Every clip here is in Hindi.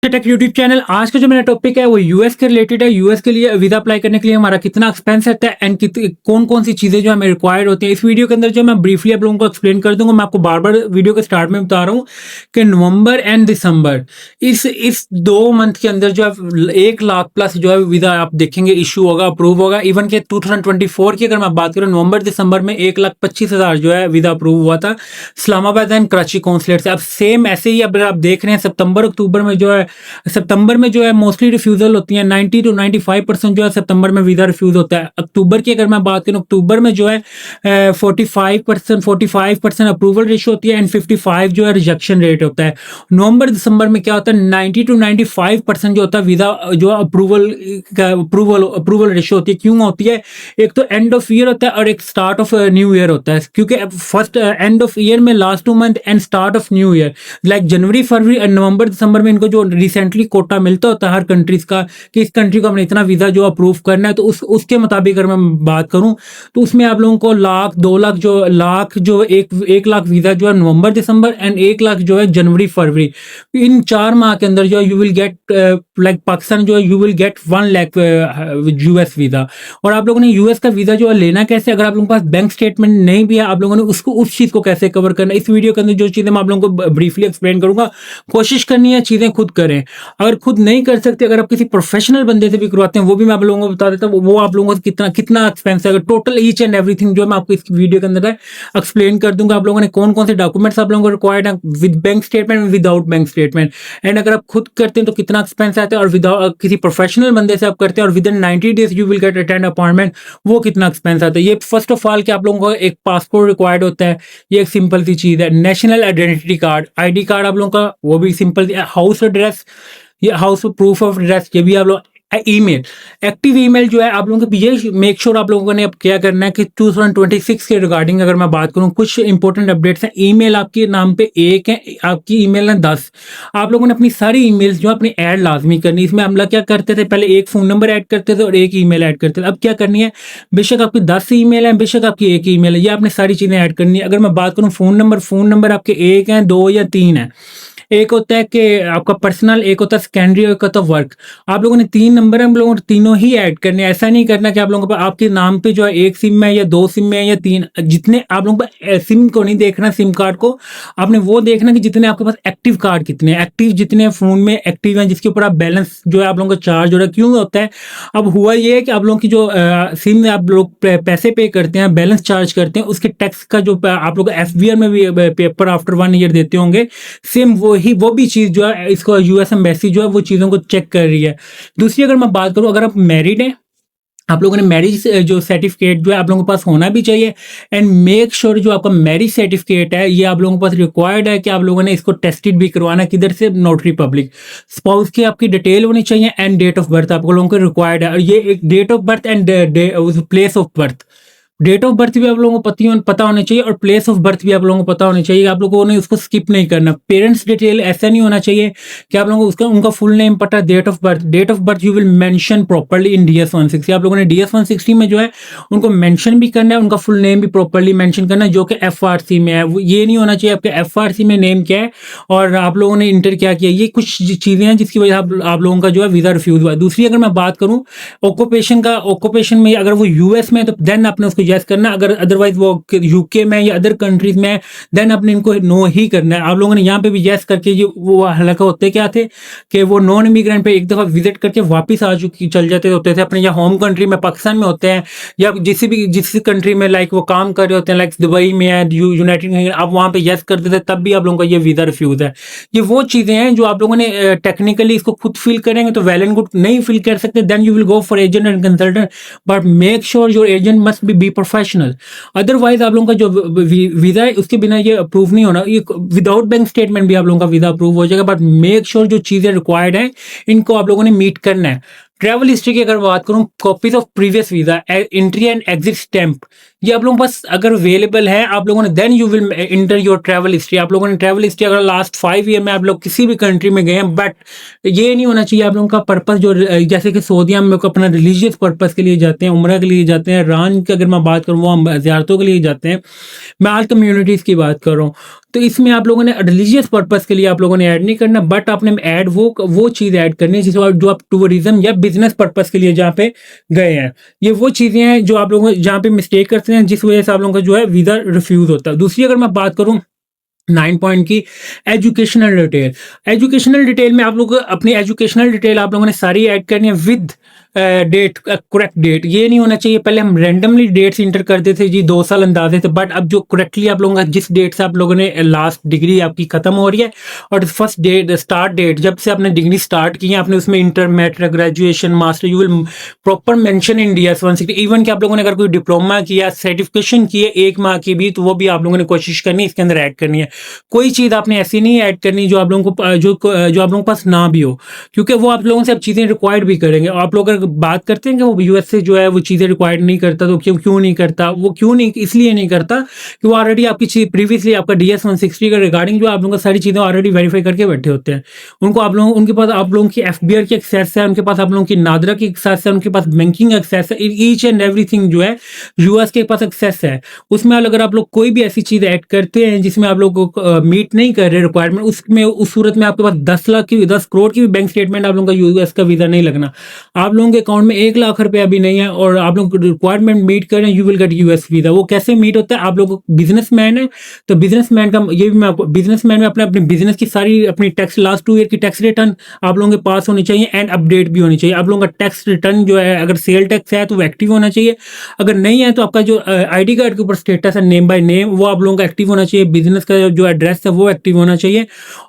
Take YouTube channel. आज का जो मेरा टॉपिक है वो यूएस के रिलेटेड है। यूएस के लिए वीजा अप्लाई करने के लिए हमारा कितना एक्सपेंस रहता है एंड कौन कौन सी चीजें जो हमें रिक्वायर्ड होती है, इस वीडियो के अंदर जो मैं ब्रीफली आप लोगों को एक्सप्लेन कर दूंगा। मैं आपको बार बार वीडियो के स्टार्ट में बता रहा हूँ कि नवंबर एंड दिसंबर इस 2 मंथ के अंदर जो है 1 लाख प्लस जो है वीजा आप देखेंगे इशू होगा, अप्रूव होगा। इवन के 2024 की अगर मैं बात करूँ नवंबर दिसंबर में 1,25,000 जो है वीजा अप्रूव हुआ था इस्लामाबाद एंड कराची कौंसलेट से। अब सेम ऐसे ही अगर आप देख रहे हैं सितंबर अक्टूबर में जो है मोस्टली रिफ्यूजल होती है। 90 to 95% जो है सितंबर में वीजा रिफ्यूज होता है। अक्टूबर की अगर मैं बात करूं अक्टूबर में जो है 45% अप्रूवल रेशो होती है एंड 55 जो है रिजेक्शन रेट होता है। नवंबर दिसंबर में क्या होता है 90 to 95% जो होता है वीजा जो अप्रूवल रेशो होती है। क्यों होती है? एक तो एंड ऑफ ईयर होता है और एक स्टार्ट ऑफ न्यू ईयर होता है। क्योंकि फर्स्ट एंड ऑफ ईयर में last 2 month end start of new year like जनवरी फरवरी एंड नवंबर दिसंबर में इनको जो रिसेंटली कोटा मिलता होता है हर कंट्रीज का कि इस कंट्री को हमने इतना वीजा जो अप्रूव करना है, तो उसके मुताबिक अगर मैं बात करूं तो उसमें आप लोगों को लाख 2 लाख जो 1 लाख वीजा जो है नवंबर दिसंबर एंड 1 लाख जो है जनवरी फरवरी। इन 4 माह के अंदर जो है you will get like Pakistan जो है you will gate 1 lakh US visa. और आप लोगों ने यूएस का वीजा जो है लेना कैसे? अगर आप लोगों के पास बैंक स्टेटमेंट नहीं भी है आप लोगों ने उसको उस चीज को कैसे कवर करना है, इस वीडियो के अंदर जो चीजें मैं आप लोगों को ब्रीफली एक्सप्लेन करूंगा। कोशिश करनी है चीजें खुद करें। अगर खुद नहीं कर सकते, अगर आप किसी प्रोफेशनल बंदे से भी करवाते हैं वो भी मैं आप लोगों को बता देता हूँ वो आप लोगों को कितना एक्सपेंस है। टोटल ईच एंड एवरीथिंग जो मैं आपको इस वीडियो के अंदर एक्सप्लेन कर दूंगा। आप लोगों ने कौन कौन से डॉक्यूमेंट्स आप लोगों को रिक्वायर्ड है with bank statement without bank statement, and अगर आप खुद करते हैं तो कितना एक्सपेंस आता है, और विदाउट किसी प्रोफेशनल बंदे से आप करते हैं और with in 90 days you will gate attend appointment, वो कितना एक्सपेंस आता है। ये फर्स्ट ऑफ ऑल कि आप लोगों को एक पासपोर्ट रिक्वायर्ड होता है, ये एक सिंपल सी चीज है। National identity card ID card आप लोगों का वो भी सिंपल। हाउस एड्रेस, ये हाउस प्रूफ ऑफ एड्रेस, ये भी आप लोग। ईमेल, एक्टिव ईमेल जो है आप लोगों के ये मेक श्योर आप लोगों ने अब क्या करना है कि 2026 के रिगार्डिंग अगर मैं बात करूं कुछ इंपॉर्टेंट अपडेट्स हैं। ईमेल आपके नाम पे 1 है, आपकी ईमेल है 10। आप लोगों ने अपनी सारी ईमेल्स जो अपनी ऐड लाजमी करनी। इसमें हम लोग क्या करते थे, पहले एक फोन नंबर ऐड करते थे और एक ईमेल ऐड करते थे। अब क्या करनी है, बेशक आपकी 10 ईमेल है, बेशक आपकी एक ईमेल है, ये आपने सारी चीजें ऐड करनी है। अगर मैं बात करूं फोन नंबर आपके 1 है, 2 या 3 है। एक होता है कि आपका पर्सनल, एक होता है सेकेंडरी और एक होता है वर्क। आप लोगों ने 3 नंबर है, हम लोगों ने तीनों ही ऐड करने। ऐसा नहीं करना कि आप लोगों को आपके नाम पे जो है 1 सिम है या 2 सिम है या 3, जितने आप लोगों को सिम को नहीं देखना, सिम कार्ड को आपने वो देखना कि जितने आपके पास एक्टिव कार्ड कितने एक्टिव, जितने फोन में एक्टिव हैं जिसके ऊपर आप बैलेंस जो है आप लोगों का चार्ज हो रहा है। क्यों होता है? अब हुआ ये है कि आप लोगों की जो सिम में आप लोग पैसे पे करते हैं, बैलेंस चार्ज करते हैं, उसके टैक्स का जो आप लोग एफबीआर में भी पेपर आफ्टर 1 ईयर देते होंगे, सेम वो भी चीज जो है इसको यूएस एम्बेसी जो है वो चीजों को चेक कर रही है। दूसरी अगर मैं बात करूं, अगर आप मैरिड हैं आप लोगों ने मैरिज जो सर्टिफिकेट जो है आप लोगों के पास होना भी चाहिए। एंड मेक श्योर जो आपका मैरिज सर्टिफिकेट है ये आप लोगों के पास रिक्वायर्ड है कि आप लोगों ने इसको टेस्टेड भी करवाना है। किधर से? Notary public. स्पाउस की आपकी डिटेल होनी चाहिए एंड डेट ऑफ बर्थ आप लोगों को रिक्वायर्ड है। और ये एक date of birth and place of birth, date of birth भी आप लोगों को पता होना चाहिए और प्लेस ऑफ बर्थ भी आप लोगों को पता होना चाहिए। आप लोगों ने उसको स्किप नहीं करना। पेरेंट्स डिटेल ऐसा नहीं होना चाहिए कि आप लोगों को उनका फुल नेम पता, date of birth you will mention properly in DS 160। आप लोगों ने DS 160 में जो है उनको मेंशन भी करना है, उनका फुल नेम भी प्रॉपर्ली मेंशन करना है जो कि FRC में है। ये नहीं होना चाहिए आपके FRC में नेम क्या है और आप लोगों ने इंटर क्या किया। ये कुछ चीजें हैं जिसकी वजह से आप लोगों का जो है वीजा रिफ्यूज हुआ। दूसरी अगर मैं बात करूं ऑक्यूपेशन में, अगर वो यूएस में तो देन आपने उसको यस करना। अगर अदरवाइज वो यूके में या अदर कंट्रीज में देन आपने इनको नो ही करना है। आप लोगों ने यहाँ पे भी यस करके जो वो हालांकि होते क्या थे कि वो नॉन इमिग्रेंट पे एक दफा विजिट करके वापस चल जाते होते थे अपने या होम कंट्री में, पाकिस्तान में होते हैं या जिस कंट्री में लाइक वो काम कर रहे होते हैं, लाइक दुबई में है, यूनाइटेड किंगडम, आप वहाँ पे यस करते थे तब भी आप लोगों का ये वीजा रिफ्यूज है। ये वो चीजें हैं जो आप लोगों ने टेक्निकली इसको खुद फील करेंगे तो वेल एंड गुड, नहीं फील कर सकते then you will go for agent and consultant, but make sure your agent must be professional. Otherwise आप लोगों का जो वीजा है उसके बिना ये अप्रूव नहीं होना। ये विदाउट बैंक स्टेटमेंट भी आप लोगों का वीजा अप्रूव हो जाएगा, बट मेक श्योर जो चीजें रिक्वायर्ड है इनको आप लोगों ने मीट करना है। ट्रैवल हिस्ट्री की अगर बात करूं, copies of previous visa, entry and exit stamp, ये आप लोगों के पास अगर अवेलेबल है आप लोगों ने, then you will enter your travel history. आप लोगों ने ट्रैवल हिस्ट्री अगर लास्ट 5 ईयर में आप लोग किसी भी कंट्री में गए हैं, बट ये नहीं होना चाहिए आप लोगों का पर्पस जो जैसे कि सऊदीया में अपना रिलीजियस पर्पस के लिए जाते हैं, उम्रा के लिए जाते हैं, ईरान की अगर मैं बात करूँ वो हम ज़ियारतों के लिए जाते हैं, मैं आल कम्युनिटीज़ की बात कर रहा हूँ। तो इसमें आप लोगों ने रिलीजियस पर्पस के लिए आप लोगों ने ऐड नहीं करना, बट आपने ऐड वो चीज़ ऐड करनी है जो आप टूरिज्म या बिजनेस पर्पस के लिए जहाँ पे गए हैं। ये वो चीज़ें हैं जो आप लोगों जहाँ पे मिस्टेक करते हैं, जिस वजह से आप लोगों का जो है वीज़ा रिफ्यूज़ होता है। दूसरी अगर मैं बात करूँ 9 पॉइंट की, एजुकेशनल डिटेल। एजुकेशनल डिटेल में आप लोग अपनी एजुकेशनल डिटेल आप लोगों ने सारी ऐड करनी है विद डेट, करेक्ट डेट। ये नहीं होना चाहिए पहले हम रैंडमली डेट्स इंटर करते थे जी 2 साल अंदाजे थे, बट अब जो करेक्टली आप लोगों का जिस डेट से आप लोगों ने लास्ट डिग्री आपकी खत्म हो रही है और फर्स्ट डेट स्टार्ट डेट जब से आपने डिग्री स्टार्ट की है, आपने उसमें inter, matric, graduation, master, you will proper mention in DS 160। Even कि आप लोगों ने अगर कोई डिप्लोमा किया, सर्टिफिकेशन की है 1 माह की भी, तो वो भी आप लोगों ने कोशिश करनी है इसके अंदर ऐड करनी है। कोई चीज़ आपने ऐसी नहीं ऐड करनी जो आप लोगों को जो आप लोगों के पास ना भी हो, क्योंकि वो आप लोगों से अब चीज़ें रिक्वायर्ड भी करेंगे। और आप लोग अगर बात करते हैं कि वो यूएस से जो है वो चीज़ें रिक्वायर्ड नहीं करता, तो क्यों नहीं करता? वो क्यों नहीं, इसलिए नहीं करता कि वो ऑलरेडी आपकी चीज़ प्रीवियसली आपका डीएस 160 का रिगार्डिंग जो आप लोगों को सारी चीज़ें ऑलरेडी वेरीफाई करके बैठे होते हैं। उनको आप लोगों उनके पास आप लोगों की एफबीआर की एक्सेस है, उनके पास आप लोगों की नादरा की एक्सेस है, उनके पास बैंकिंग एक्सेस है, ईच एंड एवरीथिंग जो है यूएस के पास एक्सेस है। उसमें अगर आप लोग कोई भी ऐसी चीज़ ऐड करते हैं जिसमें आप लोग मीट नहीं कर रहे रिक्वायरमेंट, उसमें उस सूरत में आपके पास 10 करोड़ की भी बैंक स्टेटमेंट आप लोगों का यूएस का वीज़ा नहीं लगना। आप लोगों के अकाउंट में 1 लाख रुपया भी नहीं है और आप लोग रिक्वायरमेंट मीट करें, you will gate US visa. वो कैसे मीट होता है? आप लोग बिजनेसमैन है तो बिजनेसमैन का ये भी मैं आपको, बिजनेसमैन में अपने बिजनेस की सारी अपनी टैक्स लास्ट 2 ईयर की टैक्स रिटर्न आप लोगों के पास होनी चाहिए एंड अपडेट भी होनी चाहिए। आप लोगों का टैक्स रिटर्न जो है अगर सेल टैक्स है तो वो एक्टिव होना चाहिए, अगर नहीं है तो आपका जो आईडी कार्ड के ऊपर स्टेटस है नेम बाय नेम वो आप लोगों का एक्टिव होना चाहिए, बिजनेस का जो एड्रेस है वो एक्टिव होना चाहिए।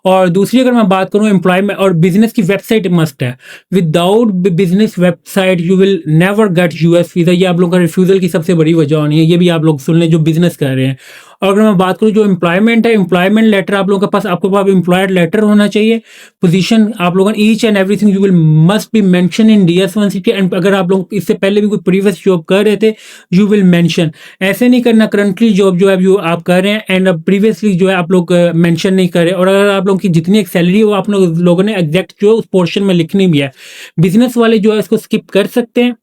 और दूसरी अगर मैं बात करूं एम्प्लॉयमेंट और बिजनेस की वेबसाइट मस्ट है। Without business website you will never get US visa. ये आप लोगों का रिफ्यूजल की सबसे बड़ी वजह होनी है, ये भी आप लोग सुन लें जो बिजनेस कर रहे हैं। और अगर मैं बात करूं जो एम्प्लॉयमेंट है, एम्प्लॉयमेंट लेटर आप लोगों के पास, आपके पास एम्प्लॉयर लेटर होना चाहिए। पोजीशन आप लोगों ने each and everything you will must be mention in DS 160। And अगर आप लोग इससे पहले भी कोई प्रीवियस जॉब कर रहे थे यू विल मेंशन। ऐसे नहीं करना करंटली जॉब जो है जो आप कर रहे हैं एंड प्रीवियसली जो है आप लोग मेंशन नहीं कर रहे। और अगर आप लोगों की जितनी एक सैलरी है वो आप लोगों ने एग्जैक्ट जो उस पोर्शन में लिखनी भी है। बिजनेस वाले जो है इसको स्किप कर सकते हैं,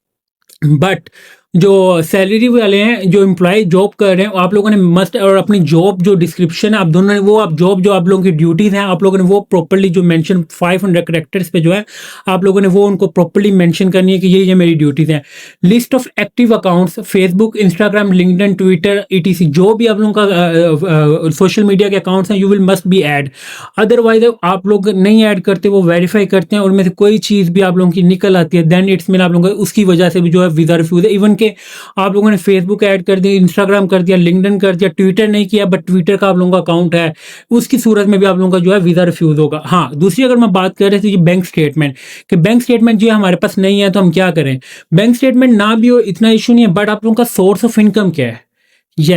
बट जो सैलरी वाले हैं जो एम्प्लॉय जॉब कर रहे हैं आप लोगों ने मस्ट, और अपनी जॉब जो डिस्क्रिप्शन है आप दोनों ने वो आप जॉब जो आप लोगों की ड्यूटीज हैं आप लोगों ने वो प्रॉपर्ली जो मेंशन 500 कैरेक्टर्स पे जो है आप लोगों ने वो उनको प्रॉपर्ली मेंशन करनी है कि ये मेरी ड्यूटीज हैं। List of active accounts Facebook, Instagram, LinkedIn, Twitter, etc, जो भी आप लोगों का सोशल मीडिया के अकाउंट्स हैं you will must be add. Otherwise आप लोग नहीं ऐड करते, वो वेरीफाई करते हैं और उनमें से कोई चीज़ भी आप लोगों की निकल आती है देन इट्स मीन आप लोगों को उसकी वजह से भी जो है वीज़ा रिफ्यूज है। इवन के आप लोगों ने फेसबुक ऐड कर दिया, इंस्टाग्राम कर दिया, लिंक्डइन कर दिया, ट्विटर नहीं किया बट ट्विटर का आप लोगों का अकाउंट है, उसकी सूरत में भी आप लोगों का जो है वीज़ा रिफ्यूज होगा। हाँ, दूसरी अगर मैं बात कर रहे थे बैंक स्टेटमेंट, कि बैंक स्टेटमेंट जो है हमारे पास नहीं है तो हम क्या करें? बैंक स्टेटमेंट ना भी हो इतना इशू नहीं है, बट आप लोगों का सोर्स ऑफ इनकम क्या है, ये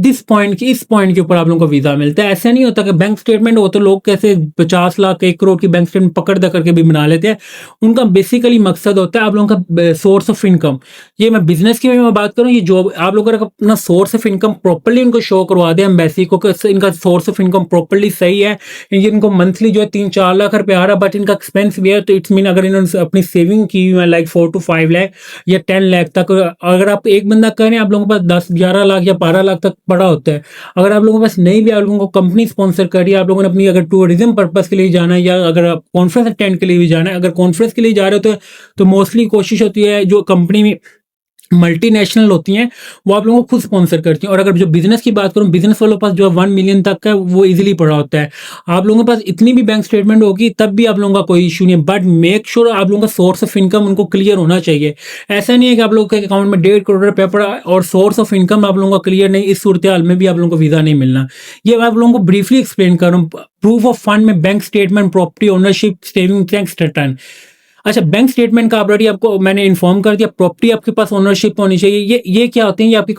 इस पॉइंट के ऊपर आप लोगों को वीजा मिलता है। ऐसा नहीं होता कि बैंक स्टेटमेंट हो तो लोग कैसे 50 लाख 1 करोड़ की बैंक स्टेटमेंट पकड़ द करके भी बना लेते हैं। उनका बेसिकली मकसद होता है आप लोगों का सोर्स ऑफ इनकम। ये मैं बिजनेस की भी मैं बात करूं, ये जॉब आप लोगों का अपना सोर्स ऑफ इनकम प्रॉपर्ली उनको शो करवा दें एम्बेसी को कि इनका सोर्स ऑफ इनकम प्रॉपर्ली सही है, इनको मंथली जो है 3-4 लाख रुपए आ रहा है बट इनका एक्सपेंस भी है, तो इट्स मीन अगर इन्होंने अपनी सेविंग की लाइक 4 to 5 लाख या 10 लाख तक, अगर आप एक बंदा करें आप लोगों के पास 10-11 लाख या 12 लाख तक पड़ा होता है। अगर आप लोगों के पास नहीं भी, आप लोगों को कंपनी स्पॉन्सर कर रही है, आप लोगों ने अपनी अगर टूरिज्म पर्पस के लिए जाना है या अगर कॉन्फ्रेंस अटेंड के लिए भी जाना है, अगर कॉन्फ्रेंस के लिए जा रहे हो तो मोस्टली कोशिश होती है जो कंपनी में मल्टीनेशनल होती हैं वो आप लोगों को खुद स्पॉन्सर करती हैं। और अगर जो बिजनेस की बात करूं, बिजनेस वालों के पास जो 1 मिलियन तक का वो इजीली पड़ा होता है। आप लोगों के पास इतनी भी बैंक स्टेटमेंट होगी तब भी आप लोगों का कोई इशू नहीं है, बट मेक श्योर आप लोगों का सोर्स ऑफ इनकम उनको क्लियर होना चाहिए। ऐसा नहीं है कि आप लोगों के अकाउंट में 1.5 करोड़ रुपया पड़ा और सोर्स ऑफ इनकम आप लोगों का क्लियर नहीं, इस सूरत हाल में भी आप लोगों को वीजा नहीं मिलना। ये मैं आप लोगों को ब्रीफली एक्सप्लेन कर रहा हूँ। प्रूफ ऑफ फंड में bank statement, property ownership, saving tax return, अच्छा, बैंक स्टेटमेंट का ऑलरेडी आपको मैंने इन्फॉर्म कर दिया। प्रॉपर्टी आपके पास ओनरशिप होनी चाहिए। ये क्या होते हैं, ये आपकी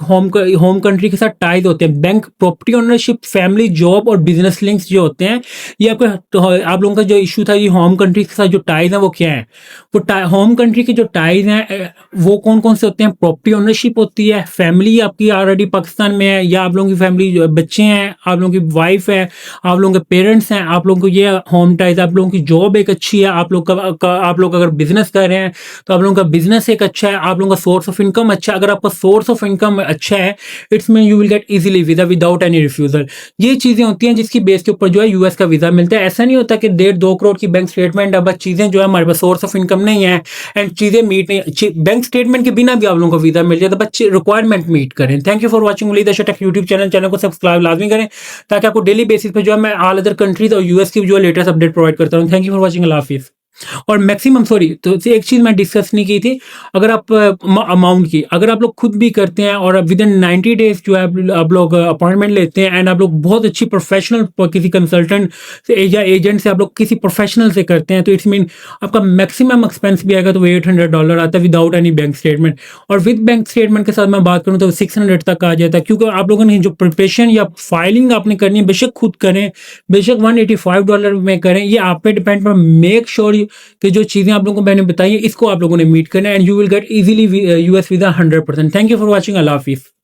होम कंट्री के साथ टाइज होते हैं। Bank property ownership, family, job और बिजनेस लिंक्स जो होते हैं, ये आपके तो आप लोगों का जो इशू था, ये होम कंट्री के साथ जो टाइज है वो क्या है, वो होम कंट्री के जो टाइज हैं वो कौन कौन से होते हैं। प्रॉपर्टी ओनरशिप होती है, फैमिली आपकी ऑलरेडी पाकिस्तान में है या आप लोगों की फैमिली बच्चे हैं, आप लोगों की वाइफ है, आप लोगों के पेरेंट्स हैं, आप लोगों को ये होम टाइज, आप लोगों की जॉब एक अच्छी है, आप लोग अगर बिजनेस कर रहे हैं तो आप लोगों का बिजनेस एक अच्छा है, आप लोगों का सोर्स ऑफ इनकम अच्छा है। अगर आपका सोर्स ऑफ इनकम अच्छा है, it's mean you will get easily visa without any refusal. ये चीजें होती हैं जिसकी बेस के ऊपर जो है यूएस का वीजा मिलता है। ऐसा नहीं होता कि 1.5-2 करोड़ की बैंक स्टेटमेंट है, बस चीजें जो है हमारे पास सोर्स ऑफ इनकम नहीं है एंड चीजें मीट नहीं, बैंक स्टेटमेंट के बिना भी आप लोगों को वीजा मिल जाए, तो बच्चे रिक्वायरमेंट मीट करें। थैंक यू फॉर वॉचिंग उलीद टेक यूट्यूब चैनल को सब्सक्राइब लाजमी करें ताकि आपको डेली बेसिस पे जो है मैं ऑल अदर कंट्रीज और यूएस की जो लेटेस्ट अपडेट प्रोवाइड करता हूँ। थैंक यू फॉर वॉचिंग, अल्लाह हाफिज़। और मैक्सिमम सॉरी, तो एक चीज मैं डिस्कस नहीं की थी, अगर आप अमाउंट की अगर आप लोग खुद भी करते हैं और विद इन 90 डेज जो है आप लोग अपॉइंटमेंट लेते हैं एंड आप लोग बहुत अच्छी प्रोफेशनल किसी कंसल्टेंट से या एजेंट से आप लोग किसी प्रोफेशनल से करते हैं, तो इट्स मीन आपका मैक्सिमम एक्सपेंस भी आएगा तो वो $800 आता है विदाउट एनी बैंक स्टेटमेंट। और विद बैंक स्टेटमेंट के साथ मैं बात करूँ तो 600 तक आ जाता है, क्योंकि आप लोगों ने जो प्रिपरेशन या फाइलिंग आपने करनी है बेशक खुद करें, बेशक $185 में करें, ये आप पे डिपेंड पर मेक श्योर कि जो चीजें आप लोगों को मैंने बताई है इसको आप लोगों ने मीट करना है and you will get easily US visa 100%। Thank you for watching, अल्लाह हाफिज़।